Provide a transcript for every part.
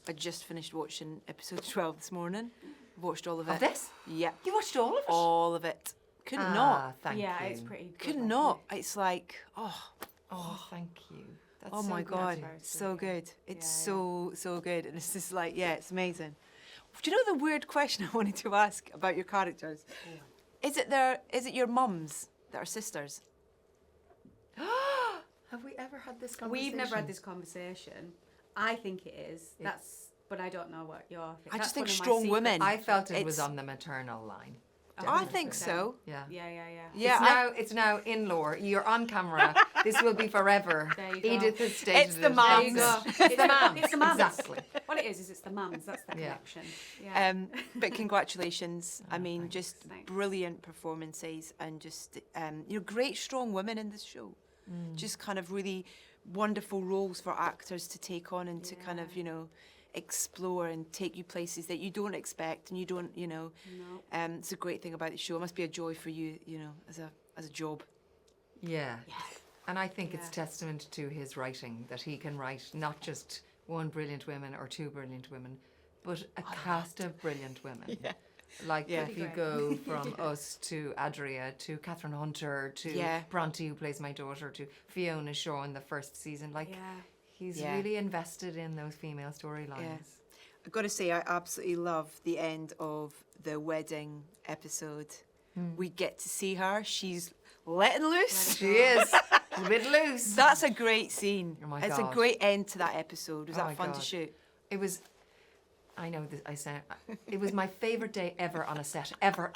I just finished watching episode 12 this morning. Watched all of it. Of this? Yeah. You watched all of it? All of it. Couldn't not. Thank you. Yeah, it's pretty good. Couldn't not. It's like, Oh, thank you. That's oh so my good. God, very so sweet. good. It's Yeah, so good. And it's just like, yeah, it's amazing. Do you know the weird question I wanted to ask about your characters? Is it your mums that are sisters? Have we ever had this conversation? We've never had this conversation. I think it is. But I don't know what you're thinking. I just think That's one of my strong secrets. women. I felt it was It's- on the maternal line. I think so. Yeah. Yeah, It's now in lore. You're on camera. This will be forever. There you go. Edith has stated It's the it. mums. There you go. It's the mums. It's the mums. Exactly. What it is it's the mums. That's the Yeah. connection. Yeah. But congratulations. I mean, just Thanks. brilliant performances and just, great strong women in this show. Just kind of really wonderful roles for actors to take on and to kind of, explore and take you places that you don't expect and you don't, No. it's a great thing about the show. It must be a joy for you, as a job. Yeah. And I think it's Yeah. testament to his writing that he can write not just one brilliant woman or two brilliant women, but a cast of brilliant women. Yeah. Like Yeah. if you Great. go from us to Adria to Catherine Hunter to Yeah. Bronte, who plays my daughter, to Fiona Shaw in the first season. Like Yeah. he's Yeah. really invested in those female storylines. I've got to say, I absolutely love the end of the wedding episode. We get to see her. She's letting loose. She is a bit loose. That's a great scene. Oh my It's God. a great end to that episode. Was Oh that my fun to God. shoot? It was. I know this. I said it was my favorite day ever on a set, ever.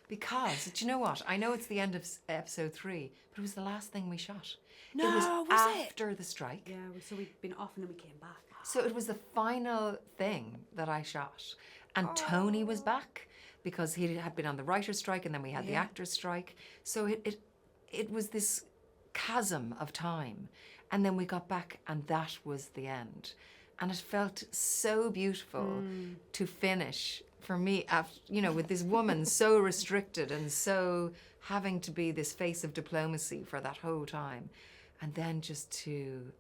Because do you know what? I know it's the end of episode 3, but it was the last thing we shot. No, it was was it? after the strike. Yeah. So we'd been off and then we came back. So it was the final thing that I shot, and Tony was back because he had been on the writer's strike, and then we had the actor's strike. So it was this chasm of time, and then we got back, and that was the end, and it felt so beautiful to finish for me after, with this woman so restricted and so having to be this face of diplomacy for that whole time, and then just to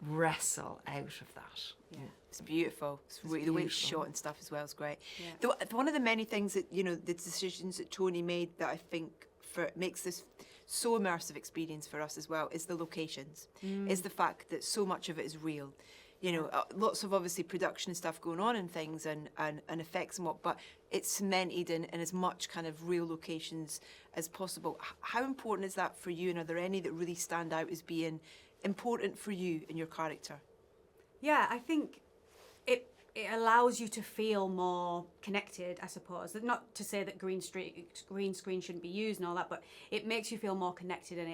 wrestle out of that. Yeah, it's beautiful. It's really, the way it's beautiful. shot and stuff as well is great. Yeah. One of the many things that, the decisions that Tony made that I think makes this so immersive experience for us as well is the locations, is the fact that so much of it is real. Lots of obviously production and stuff going on and things and effects and what, but it's cemented in as much kind of real locations as possible. How important is that for you, and are there any that really stand out as being important for you and your character? Yeah, I think it allows you to feel more connected, I suppose. Not to say that green screen shouldn't be used and all that, but it makes you feel more connected, and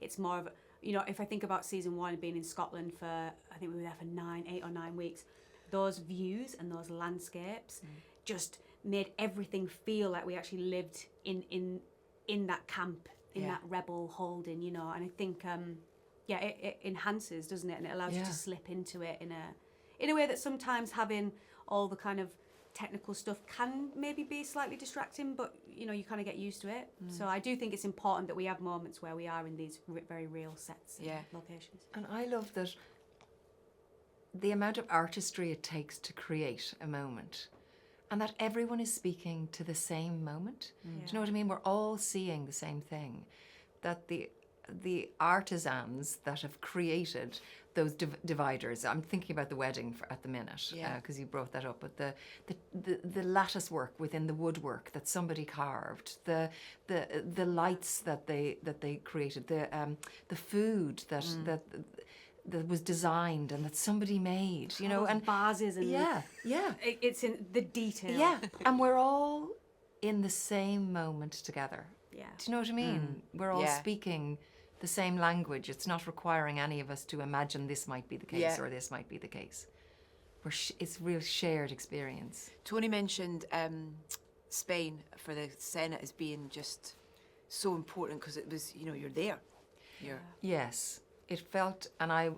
it's more of a, if I think about season 1 being in Scotland for, I think we were there for 8 or 9 weeks, those views and those landscapes just made everything feel like we actually lived in that camp, in that rebel holding, and I think it enhances, doesn't it? And it allows you to slip into it in a way that sometimes having all the kind of technical stuff can maybe be slightly distracting, but you kind of get used to it. So I do think it's important that we have moments where we are in these very real sets and locations. And I love that the amount of artistry it takes to create a moment, and that everyone is speaking to the same moment. Do you know what I mean? We're all seeing the same thing. That the artisans that have created those dividers. I'm thinking about the wedding at the minute because you brought that up. But the lattice work within the woodwork that somebody carved, the lights that they created, the food that was designed and that somebody made. And vases and it's in the detail. Yeah, and we're all in the same moment together. Yeah. Do you know what I mean? We're all speaking the same language. It's not requiring any of us to imagine this might be the case or this might be the case. It's real shared experience. Tony mentioned Spain for the Senate as being just so important because it was, you're there. Yes, it felt, and I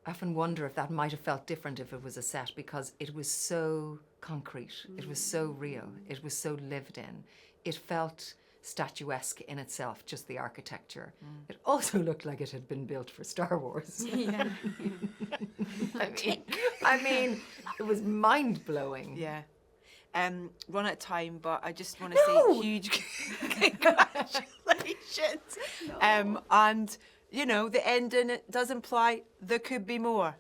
often wonder if that might have felt different if it was a set, because it was so concrete, it was so real, it was so lived in. It felt statuesque in itself, just the architecture. It also looked like it had been built for Star Wars. Yeah. I mean, it was mind-blowing. Yeah. Run out of time, but I just want to No! say huge congratulations. And, you know, the ending, it does imply there could be more.